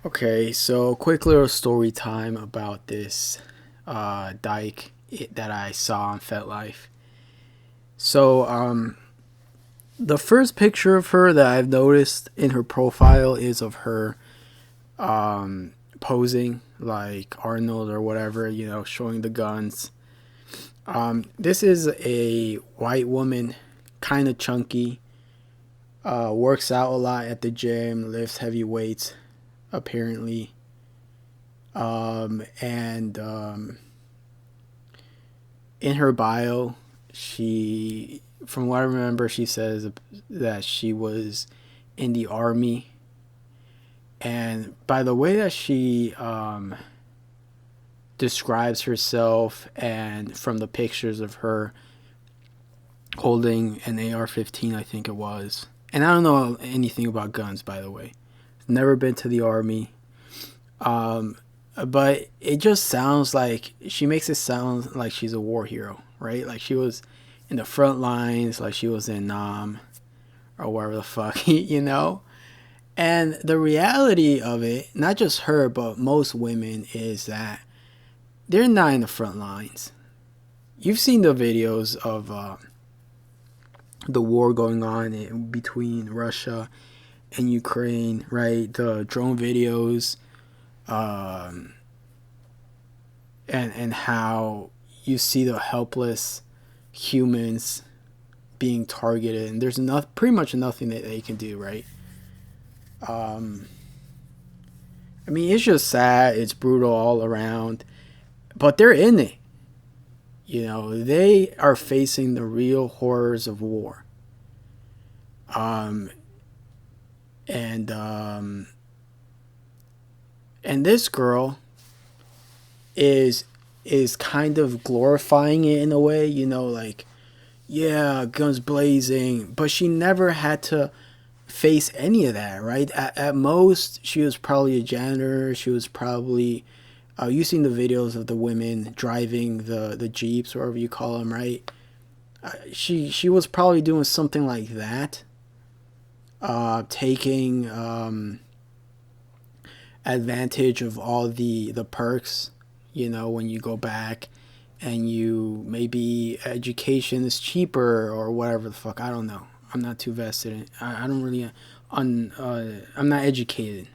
Okay, so quick little story time about this dyke that I saw on FetLife. So, the first picture of her that I've noticed in her profile is of her posing like Arnold or whatever, showing the guns. This is a white woman, kind of chunky, works out a lot at the gym, lifts heavy weights, apparently. And in her bio, from what I remember, she says that she was in the army. And by the way that she describes herself, and from the pictures of her holding an AR-15, I think it was. And I don't know anything about guns, by the way. Never been to the army. But it just sounds like she makes it sound like she's a war hero, right? Like she was in the front lines, like she was in Nam or wherever the fuck, And the reality of it, not just her, but most women, is that they're not in the front lines. You've seen the videos of the war going on between Russia and Ukraine, right? The drone videos, and how you see the helpless humans being targeted, and there's pretty much nothing that they can do, right? I mean, it's just sad. It's brutal all around, but they're in it. They are facing the real horrors of war. Um, and and this girl is kind of glorifying it in a way, like, yeah, guns blazing, but she never had to face any of that, right? At most, she was probably a janitor. She was probably you've seen the videos of the women driving the jeeps, or whatever you call them, right? She was probably doing something like that, taking advantage of all the perks, when you go back and you maybe education is cheaper or whatever the fuck. I don't know. I'm not too vested in it. I don't really I'm not educated.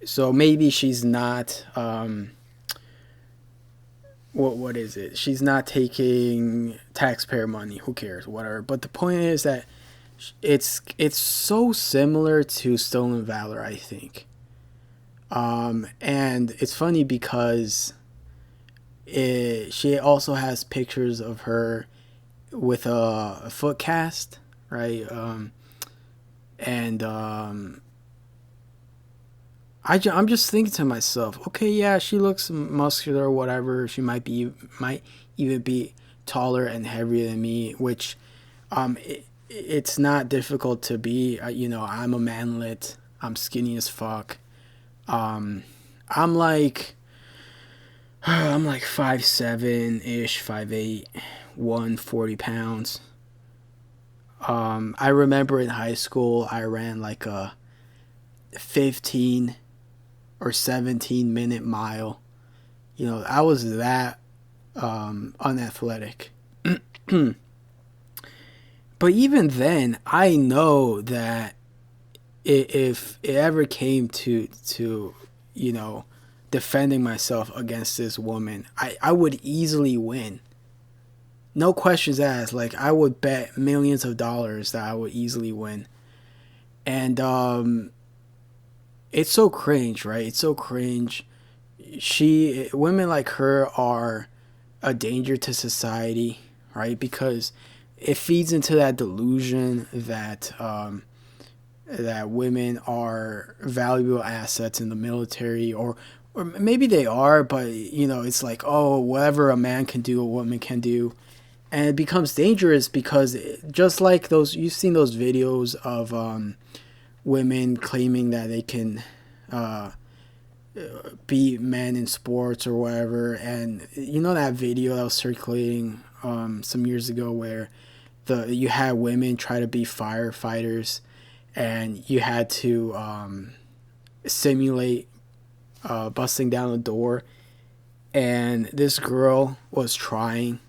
So maybe she's not what is it? She's not taking taxpayer money. Who cares? Whatever. But the point is that it's so similar to Stolen Valor, I think. And it's funny because she also has pictures of her with a foot cast, right? And I'm just thinking to myself, okay, yeah, she looks muscular or whatever. She might even be taller and heavier than me, which it's not difficult to be. I'm a manlet. I'm skinny as fuck. I'm like I'm like 5'7" ish, 5'8", 140 pounds. I remember in high school I ran like a 15 or 17-minute mile. I was that unathletic. But even then, I know that if it ever came to defending myself against this woman, I would easily win. No questions asked. Like, I would bet millions of dollars that I would easily win. And it's so cringe, right? It's so cringe. Women like her are a danger to society, right? Because it feeds into that delusion that that women are valuable assets in the military, or maybe they are, but it's like, oh, whatever a man can do, a woman can do. And it becomes dangerous because just like those, you've seen those videos of women claiming that they can beat men in sports or whatever. And that video that was circulating some years ago where you had women try to be firefighters, and you had to simulate busting down the door. And this girl was trying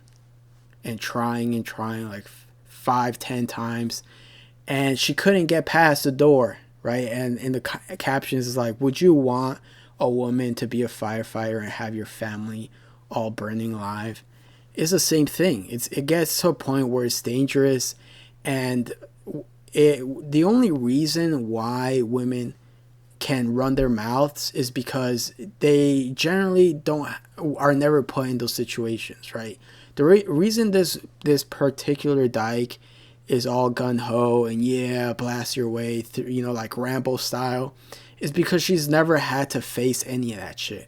and trying and trying like 5, 10 times, and she couldn't get past the door, right? And in the captions is like, would you want a woman to be a firefighter and have your family all burning alive? It's the same thing. It gets to a point where it's dangerous, and the only reason why women can run their mouths is because they generally don't are never put in those situations, right? The reason this particular dyke is all gun ho and yeah, blast your way through, like Rambo style, is because she's never had to face any of that shit.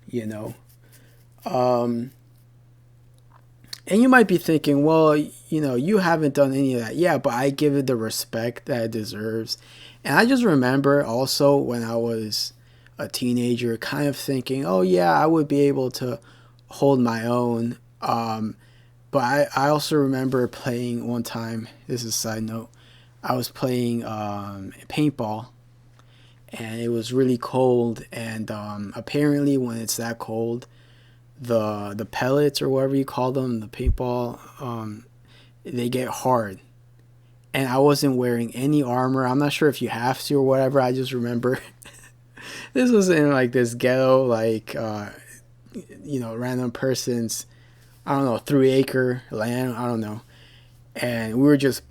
You know, and you might be thinking, well, you haven't done any of that. Yeah, but I give it the respect that it deserves. And I just remember also when I was a teenager kind of thinking, oh, yeah, I would be able to hold my own. But I also remember playing one time, this is a side note, I was playing paintball, and it was really cold. And apparently when it's that cold, the pellets or whatever you call them, the paintball, they get hard. And I wasn't wearing any armor. I'm not sure if you have to or whatever. I just remember this was in like this ghetto, like random person's, I don't know, 3-acre land. I don't know. And we were just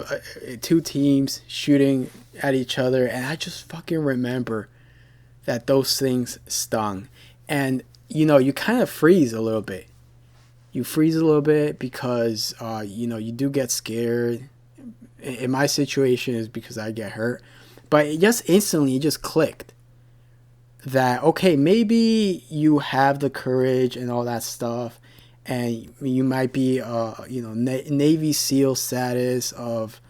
two teams shooting at each other, and I just fucking remember that those things stung. And you kind of freeze a little bit. You freeze a little bit because you do get scared. In my situation is because I get hurt, but it just instantly it just clicked that okay, maybe you have the courage and all that stuff, and you might be Navy SEAL status of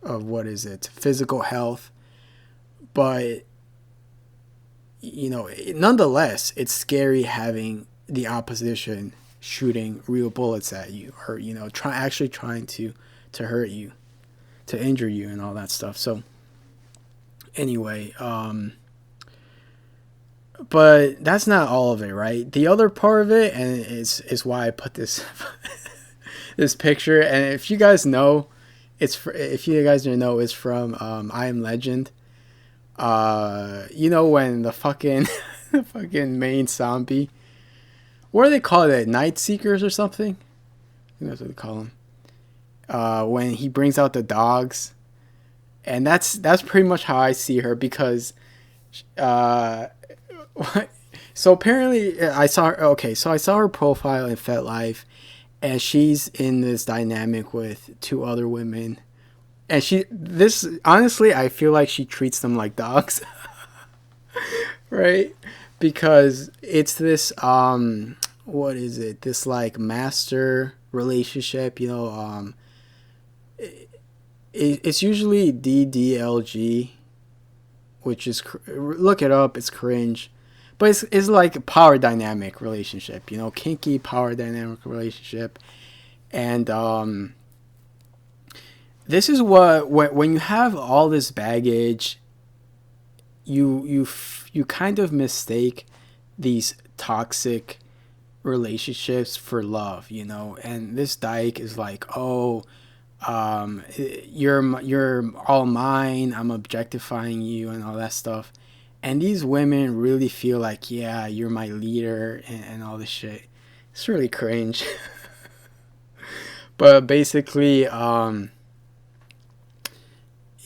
what is it, physical health, but nonetheless it's scary having the opposition shooting real bullets at you, or trying to hurt you, to injure you, and all that stuff. So anyway, but that's not all of it, right? The other part of it, and is why I put this this picture. And if you guys know, if you guys didn't know, it's from I Am Legend. When the fucking the fucking main zombie, what do they call it? Night Seekers or something? I think that's what they call them. When he brings out the dogs, and that's pretty much how I see her, because, so apparently I saw her. Okay, so I saw her profile in FetLife, and she's in this dynamic with two other women, and honestly, I feel like she treats them like dogs, right? Because it's this what is it, this like master relationship, it's usually DDLG, which is look it up, it's cringe, but it's like a power dynamic relationship, kinky power dynamic relationship. And this is what when you have all this baggage, you kind of mistake these toxic relationships for love, and this dyke is like, oh, you're all mine, I'm objectifying you and all that stuff. And these women really feel like, yeah, you're my leader, and all this shit. It's really cringe. But basically,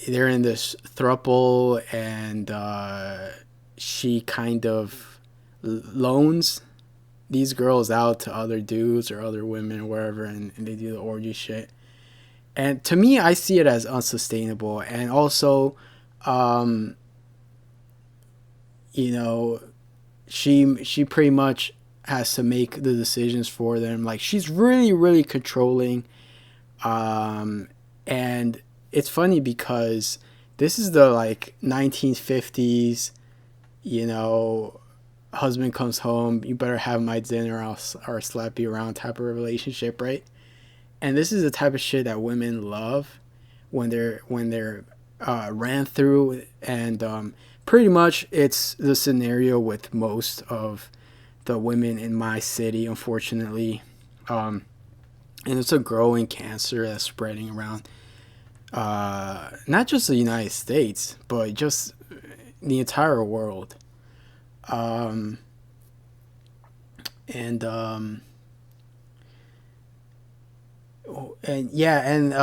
they're in this throuple, and she kind of loans these girls out to other dudes or other women or wherever, and they do the orgy shit. And to me, I see it as unsustainable. And also, she pretty much has to make the decisions for them. Like, she's really, really controlling. And it's funny because this is the like 1950s, husband comes home, you better have my dinner or slap you around type of relationship, right? And this is the type of shit that women love when they're ran through. And pretty much it's the scenario with most of the women in my city, unfortunately. Um, and it's a growing cancer that's spreading around not just the United States, but just the entire world. Um, and and yeah, and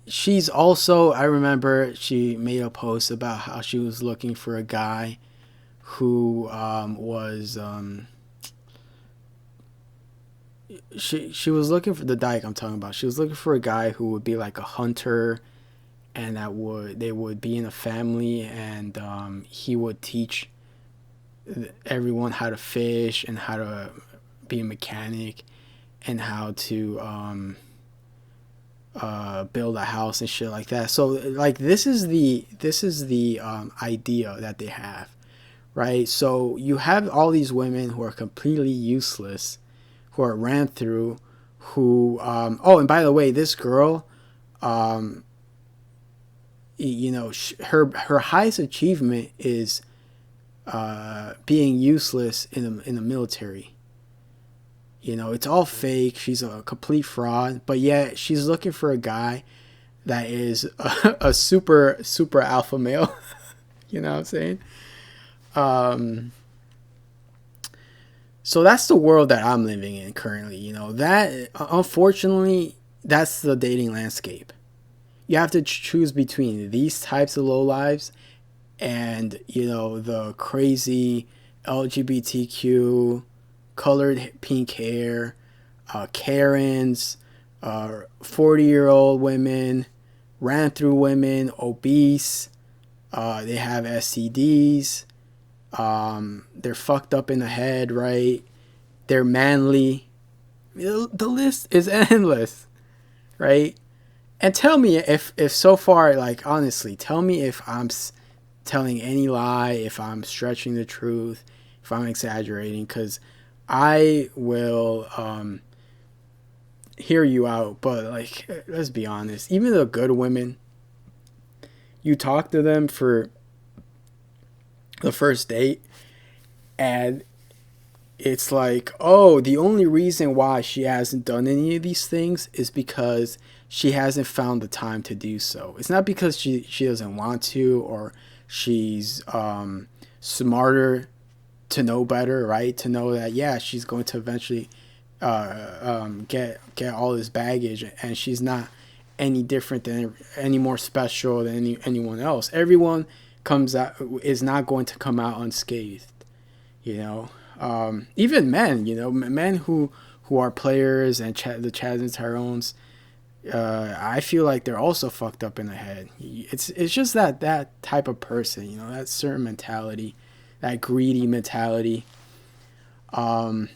she's also, I remember she made a post about how she was looking for a guy who was she was looking for the dyke I'm talking about. She was looking for a guy who would be like a hunter, and that would they would be in a family, and he would teach everyone how to fish and how to be a mechanic and how to build a house and shit like that. So like this is the idea that they have, right? So you have all these women who are completely useless, who are ran through, who oh, and by the way, this girl, um, her highest achievement is being useless in the military. It's all fake. She's a complete fraud, but yet she's looking for a guy that is a super alpha male. You know what I'm saying? Um, so that's the world that I'm living in currently. That unfortunately, that's the dating landscape. You have to choose between these types of low lives and the crazy LGBTQ, colored pink hair, Karens, 40-year-old women, ran through women, obese, they have STDs, they're fucked up in the head, right? They're manly. The list is endless, right? And tell me if so far, like honestly, tell me if I'm telling any lie, if I'm stretching the truth, if I'm exaggerating, because I will hear you out. But like, let's be honest, even the good women, you talk to them for the first date, and it's like, oh, the only reason why she hasn't done any of these things is because she hasn't found the time to do so. It's not because she doesn't want to, or she's smarter to know better, right? To know that, yeah, she's going to eventually get all this baggage, and she's not any different than any more special than anyone else. Everyone comes out is not going to come out unscathed, you know. Even men, men who are players and the Chads and Tyrones, I feel like they're also fucked up in the head. It's just that type of person, that certain mentality, that greedy mentality. And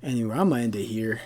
anyway, I'm gonna end it here.